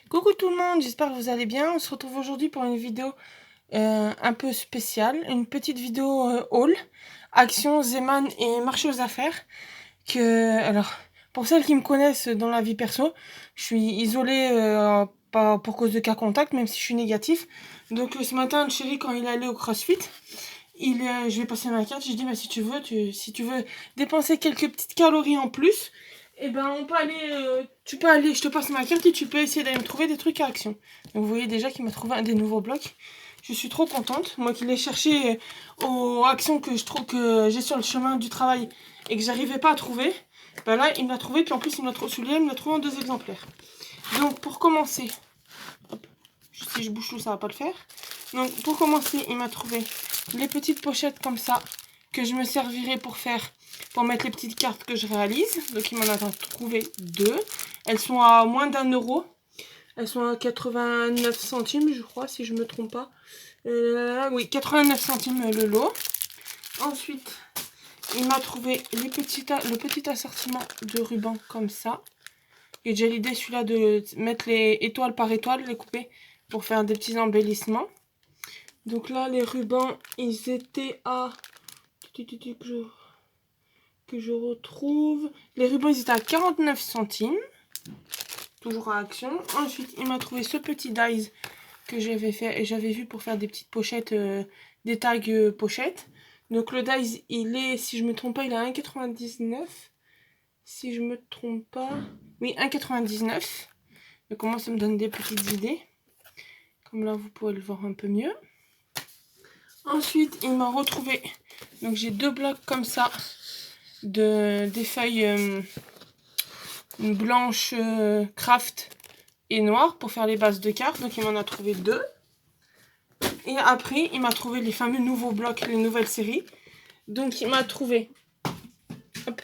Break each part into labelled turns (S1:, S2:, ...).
S1: Coucou tout le monde, j'espère que vous allez bien. On se retrouve aujourd'hui pour une vidéo un peu spéciale, une petite vidéo haul, action, Zeman et marché aux affaires. Alors, pour celles qui me connaissent dans la vie perso, je suis isolée pas pour cause de cas contact, même si je suis négatif. Donc ce matin, le chéri, quand il est allé au CrossFit, je vais passer ma carte. J'ai dit, bah, si tu veux dépenser quelques petites calories en plus, eh ben, on peut aller, tu peux aller, je te passe ma carte et tu peux essayer d'aller me trouver des trucs à action. Donc, vous voyez déjà qu'il m'a trouvé un des nouveaux blocs. Je suis trop contente. Moi qui l'ai cherché aux actions que je trouve que j'ai sur le chemin du travail et que j'arrivais pas à trouver. Ben là, il me l'a trouvé. Puis en plus, il me l'a trouvé, celui-là, il me l'a trouvé en 2 exemplaires. Donc, pour commencer, hop, si je bouge tout, ça va pas le faire. Donc, pour commencer, il m'a trouvé les petites pochettes comme ça que je me servirai pour mettre les petites cartes que je réalise. Donc il m'en a trouvé 2. Elles sont à moins d'1 euro. Elles sont à 89 centimes, je crois, si je me trompe pas. Oui, 89 centimes le lot. Ensuite, il m'a trouvé le petit assortiment de rubans comme ça. J'ai déjà l'idée, celui-là, de mettre les étoiles par étoile, les couper pour faire des petits embellissements. Donc là, les rubans, ils étaient à... que je retrouve. Les rubans, ils étaient à 49 centimes. Toujours à action. Ensuite, il m'a trouvé ce petit dies que j'avais fait et j'avais vu pour faire des petites pochettes, des tags pochettes. Donc le dies, il est, si je me trompe pas, il est à 1,99. Si je me trompe pas. Oui, 1,99. Donc comment ça me donne des petites idées. Comme là, vous pouvez le voir un peu mieux. Ensuite, il m'a retrouvé. Donc j'ai 2 blocs comme ça des feuilles blanches craft et noires pour faire les bases de cartes. Donc il m'en a trouvé 2. Et après, il m'a trouvé les fameux nouveaux blocs, les nouvelles séries. Donc il m'a trouvé... Hop,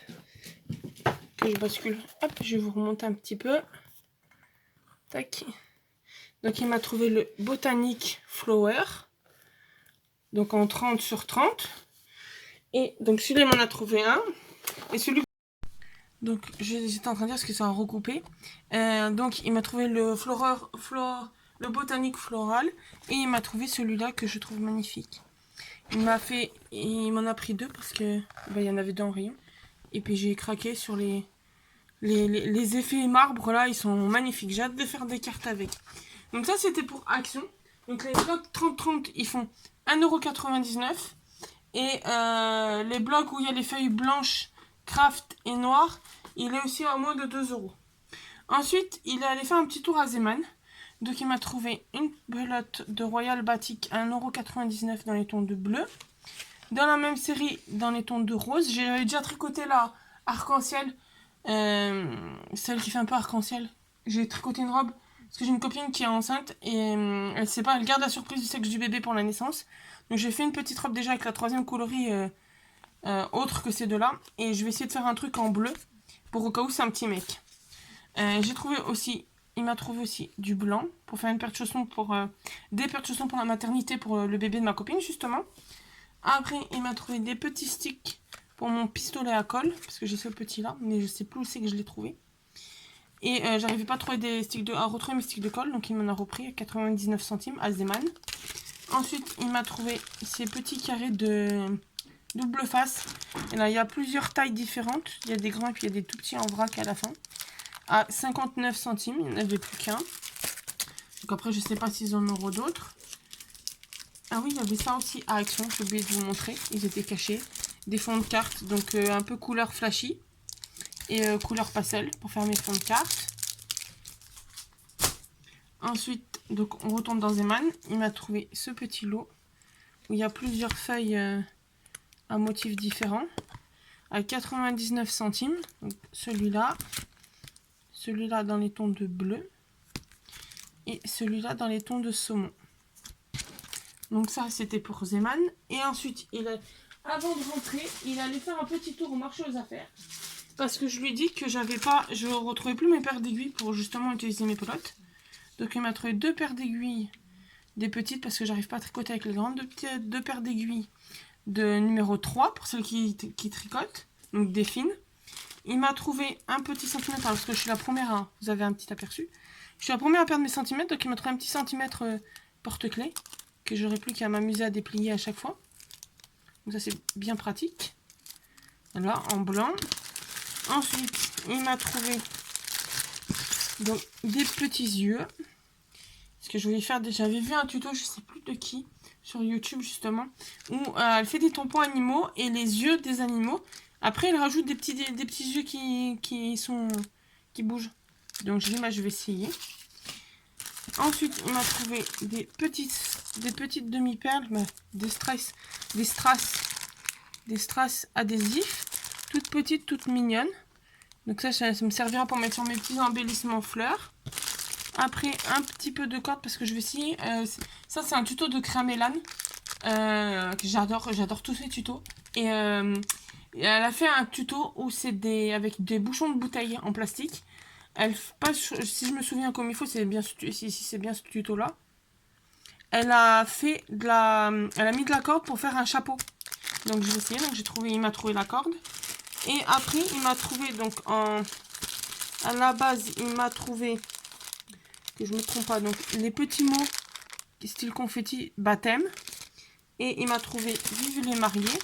S1: que je bascule. Hop, je vais vous remonter un petit peu. Tac. Donc il m'a trouvé le Botanic Flower. Donc en 30 sur 30. Et donc celui-là, il m'en a trouvé un. Et celui... Donc j'étais en train de dire ce que ça a recoupé. Donc il m'a trouvé le le Botanique Floral. Et il m'a trouvé celui-là que je trouve magnifique. Il m'en a pris 2 parce que il y en avait 2 en rayon. Et puis j'ai craqué sur les effets marbre là, ils sont magnifiques. J'ai hâte de faire des cartes avec. Donc ça c'était pour action. Donc les blocs 30-30 ils font 1,99 €. Et les blocs où il y a les feuilles blanches, craft et noires, il est aussi à moins de 2 €. Ensuite, il est allé faire un petit tour à Zeman. Donc il m'a trouvé une belote de Royal Batik à 1,99 € dans les tons de bleu. Dans la même série, dans les tons de rose, j'ai déjà tricoté la arc-en-ciel, celle qui fait un peu arc-en-ciel. J'ai tricoté une robe parce que j'ai une copine qui est enceinte et elle sait pas, elle garde la surprise du sexe du bébé pour la naissance. Donc j'ai fait une petite robe déjà avec la 3e coloris autre que ces deux-là. Et je vais essayer de faire un truc en bleu pour au cas où c'est un petit mec. J'ai trouvé aussi, il m'a trouvé aussi du blanc pour faire une paire de chaussons des paires de chaussons pour la maternité pour le bébé de ma copine justement. Après, il m'a trouvé des petits sticks pour mon pistolet à colle, parce que j'ai ce petit là, mais je sais plus où c'est que je l'ai trouvé. Et j'arrivais pas à trouver à retrouver mes sticks de colle, donc il m'en a repris à 99 centimes à Zeman. Ensuite, il m'a trouvé ces petits carrés de double face. Et là, il y a plusieurs tailles différentes. Il y a des grands et puis il y a des tout petits en vrac à la fin. À 59 centimes, il n'y en avait plus qu'un. Donc après, je sais pas s'ils en auront d'autres. Ah oui, il y avait ça aussi à Action, j'ai oublié de vous montrer. Ils étaient cachés. Des fonds de cartes, donc un peu couleur flashy. Et couleur pastel pour faire mes fonds de cartes. Ensuite, donc on retourne dans Zeman. Il m'a trouvé ce petit lot où il y a plusieurs feuilles à motifs différents. À 99 centimes. Donc celui-là. Celui-là dans les tons de bleu. Et celui-là dans les tons de saumon. Donc ça, c'était pour Zeman. Et ensuite, avant de rentrer, il allait faire un petit tour au marché aux affaires. Parce que je lui ai dit que je ne retrouvais plus mes paires d'aiguilles pour justement utiliser mes pelotes. Donc il m'a trouvé 2 paires d'aiguilles, des petites parce que j'arrive pas à tricoter avec les grandes. 2 paires d'aiguilles de numéro 3 pour celles qui tricotent, donc des fines. il m'a trouvé un petit centimètre, parce que je suis la première, hein, vous avez un petit aperçu. Je suis la première à perdre mes centimètres, donc il m'a trouvé un petit centimètre porte-clés, que j'aurais plus qu'à m'amuser à déplier à chaque fois. Donc ça c'est bien pratique. Voilà, en blanc. Ensuite, il m'a trouvé donc des petits yeux. Ce que je voulais faire, j'avais vu un tuto, je sais plus de qui, sur YouTube justement, où elle fait des tampons animaux et les yeux des animaux. Après, elle rajoute des petits yeux qui bougent. Donc je dis, bah, je vais essayer. Ensuite, on m'a trouvé des petites demi-perles, bah, des strass adhésifs, toutes petites, toutes mignonnes. Donc ça me servira pour mettre sur mes petits embellissements fleurs. Après, un petit peu de corde parce que je vais essayer. Ça, c'est un tuto de Créamélane. J'adore tous ces tutos. Et elle a fait un tuto où c'est avec des bouchons de bouteilles en plastique. Elle passe, si je me souviens comme il faut, c'est bien ce tuto-là. Elle a mis de la corde pour faire un chapeau. Donc je vais essayer. Donc il m'a trouvé la corde. Et après, il m'a trouvé donc à la base, il m'a trouvé, que je me trompe pas, donc les petits mots style confetti baptême. Et il m'a trouvé vive les mariés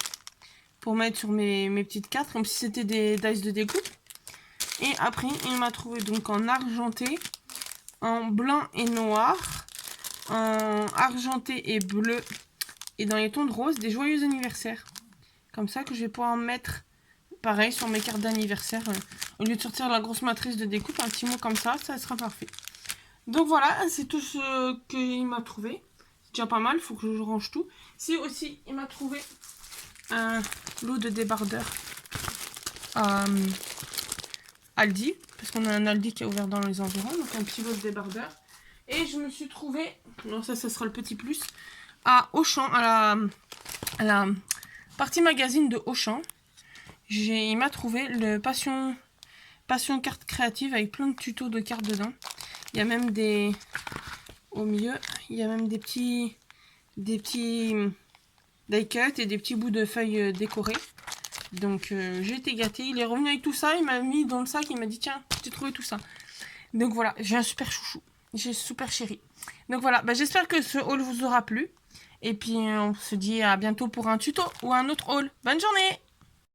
S1: pour mettre sur mes petites cartes, comme si c'était des dice de découpe. Et après, il m'a trouvé donc en argenté, en blanc et noir, en argenté et bleu, et dans les tons de rose, des joyeux anniversaires. Comme ça que je vais pouvoir mettre, pareil, sur mes cartes d'anniversaire. Au lieu de sortir la grosse matrice de découpe, un petit mot comme ça sera parfait. Donc voilà, c'est tout ce qu'il m'a trouvé. C'est déjà pas mal, il faut que je range tout. Si aussi, il m'a trouvé un lot de débardeurs Aldi, parce qu'on a un Aldi qui est ouvert dans les environs, donc un petit lot de débardeurs. Et je me suis trouvé, alors ça sera le petit plus, à Auchan, à la partie magazine de Auchan. Il m'a trouvé le Passion carte créative avec plein de tutos de cartes dedans. Il y a même au milieu, il y a même des petits die cut et des petits bouts de feuilles décorées. Donc j'ai été gâtée. Il est revenu avec tout ça, il m'a mis dans le sac, il m'a dit tiens, j'ai trouvé tout ça. Donc voilà, j'ai un super chouchou, j'ai super chéri. Donc voilà, bah, j'espère que ce haul vous aura plu. Et puis on se dit à bientôt pour un tuto ou un autre haul. Bonne journée!